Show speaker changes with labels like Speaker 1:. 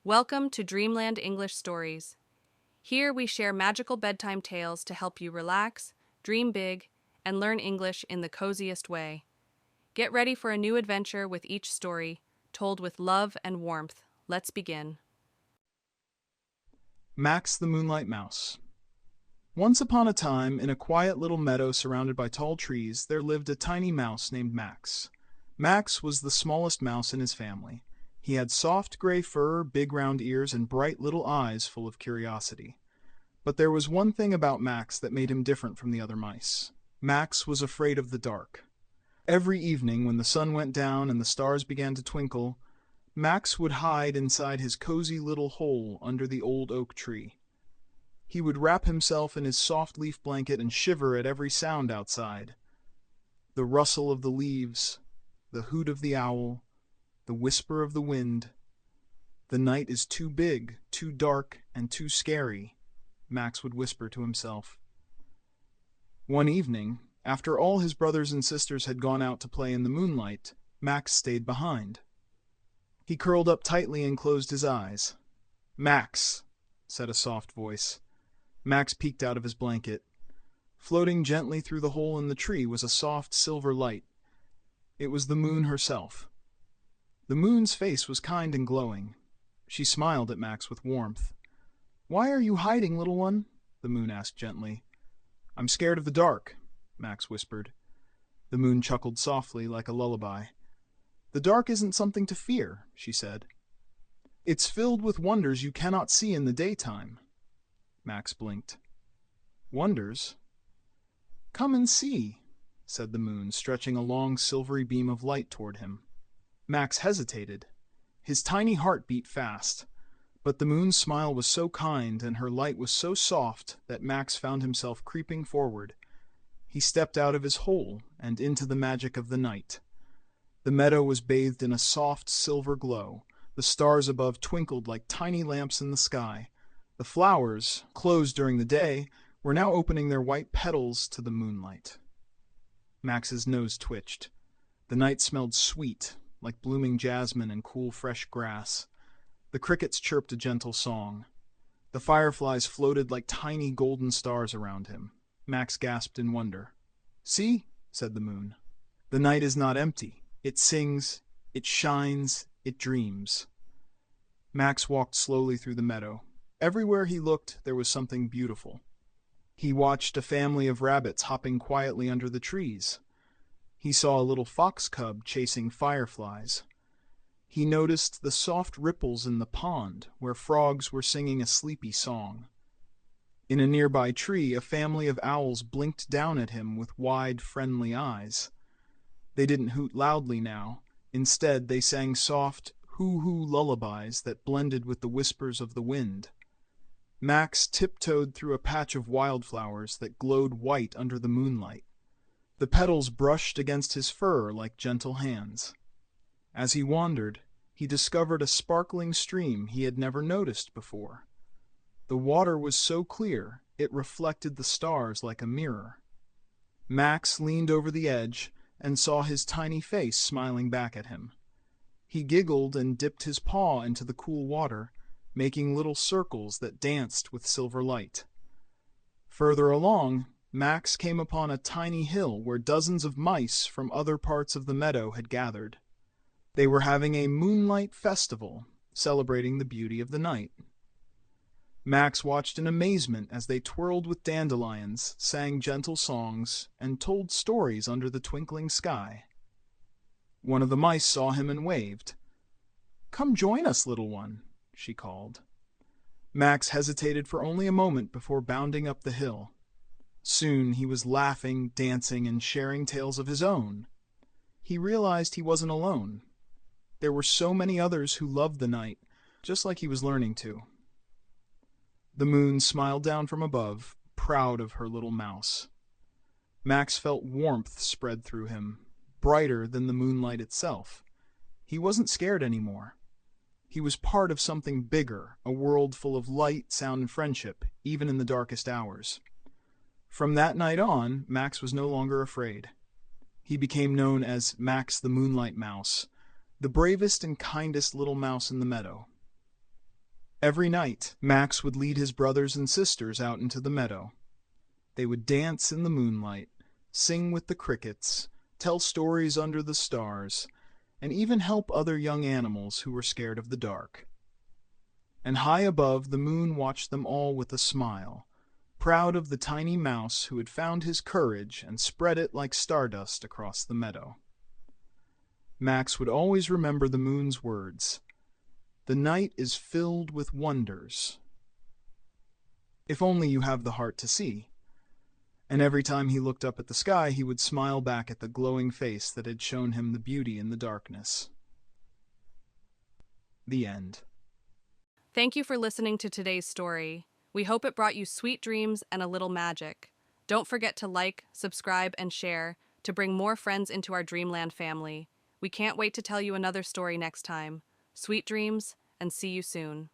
Speaker 1: Welcome to Dreamland English Stories. Here we share magical bedtime tales to help you relax, dream big, and learn English in the coziest way. Get ready for a new adventure with each story, told with love and warmth. Let's begin.
Speaker 2: Max the Moonlight Mouse. Once upon a time, in a quiet little meadow surrounded by tall trees, there lived a tiny mouse named Max. Max was the smallest mouse in his family. He had soft gray fur, big round ears, and bright little eyes full of curiosity. But there was one thing about Max that made him different from the other mice. Max was afraid of the dark. Every evening, when the sun went down and the stars began to twinkle, Max would hide inside his cozy little hole under the old oak tree. He would wrap himself in his soft leaf blanket and shiver at every sound outside. The rustle of the leaves, the hoot of the owl, the whisper of the wind. "The night is too big, too dark, and too scary," Max would whisper to himself. One evening, after all his brothers and sisters had gone out to play in the moonlight, Max stayed behind. He curled up tightly and closed his eyes. "Max," said a soft voice. Max peeked out of his blanket. Floating gently through the hole in the tree was a soft silver light. It was the moon herself. The moon's face was kind and glowing. She smiled at Max with warmth. "Why are you hiding, little one?" the moon asked gently. "I'm scared of the dark," Max whispered. The moon chuckled softly like a lullaby. "The dark isn't something to fear," she said. "It's filled with wonders you cannot see in the daytime." Max blinked. "Wonders?" "Come and see," said the moon, stretching a long silvery beam of light toward him. Max hesitated. His tiny heart beat fast. But the moon's smile was so kind and her light was so soft that Max found himself creeping forward. He stepped out of his hole and into the magic of the night. The meadow was bathed in a soft silver glow. The stars above twinkled like tiny lamps in the sky. The flowers, closed during the day, were now opening their white petals to the moonlight. Max's nose twitched. The night smelled sweet, like blooming jasmine and cool fresh grass. The crickets chirped a gentle song. The fireflies floated like tiny golden stars around him. Max gasped in wonder. "See," said the moon. "The night is not empty. It sings, it shines, it dreams." Max walked slowly through the meadow. Everywhere he looked, there was something beautiful. He watched a family of rabbits hopping quietly under the trees. He saw a little fox cub chasing fireflies. He noticed the soft ripples in the pond, where frogs were singing a sleepy song. In a nearby tree, a family of owls blinked down at him with wide, friendly eyes. They didn't hoot loudly now. Instead, they sang soft, hoo-hoo lullabies that blended with the whispers of the wind. Max tiptoed through a patch of wildflowers that glowed white under the moonlight. The petals brushed against his fur like gentle hands. As he wandered, he discovered a sparkling stream he had never noticed before. The water was so clear, it reflected the stars like a mirror. Max leaned over the edge and saw his tiny face smiling back at him. He giggled and dipped his paw into the cool water, making little circles that danced with silver light. Further along, Max came upon a tiny hill where dozens of mice from other parts of the meadow had gathered. They were having a moonlight festival, celebrating the beauty of the night. Max watched in amazement as they twirled with dandelions, sang gentle songs, and told stories under the twinkling sky. One of the mice saw him and waved. "Come join us, little one," she called. Max hesitated for only a moment before bounding up the hill. Soon he was laughing, dancing, and sharing tales of his own. He realized he wasn't alone. There were so many others who loved the night, just like he was learning to. The moon smiled down from above, proud of her little mouse. Max felt warmth spread through him, brighter than the moonlight itself. He wasn't scared anymore. He was part of something bigger, a world full of light, sound, and friendship, even in the darkest hours. From that night on, Max was no longer afraid. He became known as Max the Moonlight Mouse, the bravest and kindest little mouse in the meadow. Every night, Max would lead his brothers and sisters out into the meadow. They would dance in the moonlight, sing with the crickets, tell stories under the stars, and even help other young animals who were scared of the dark. And high above, the moon watched them all with a smile, proud of the tiny mouse who had found his courage and spread it like stardust across the meadow. Max would always remember the moon's words, "The night is filled with wonders, if only you have the heart to see." And every time he looked up at the sky, he would smile back at the glowing face that had shown him the beauty in the darkness. The end.
Speaker 1: Thank you for listening to today's story. We hope it brought you sweet dreams and a little magic. Don't forget to like, subscribe, and share to bring more friends into our Dreamland family. We can't wait to tell you another story next time. Sweet dreams, and see you soon.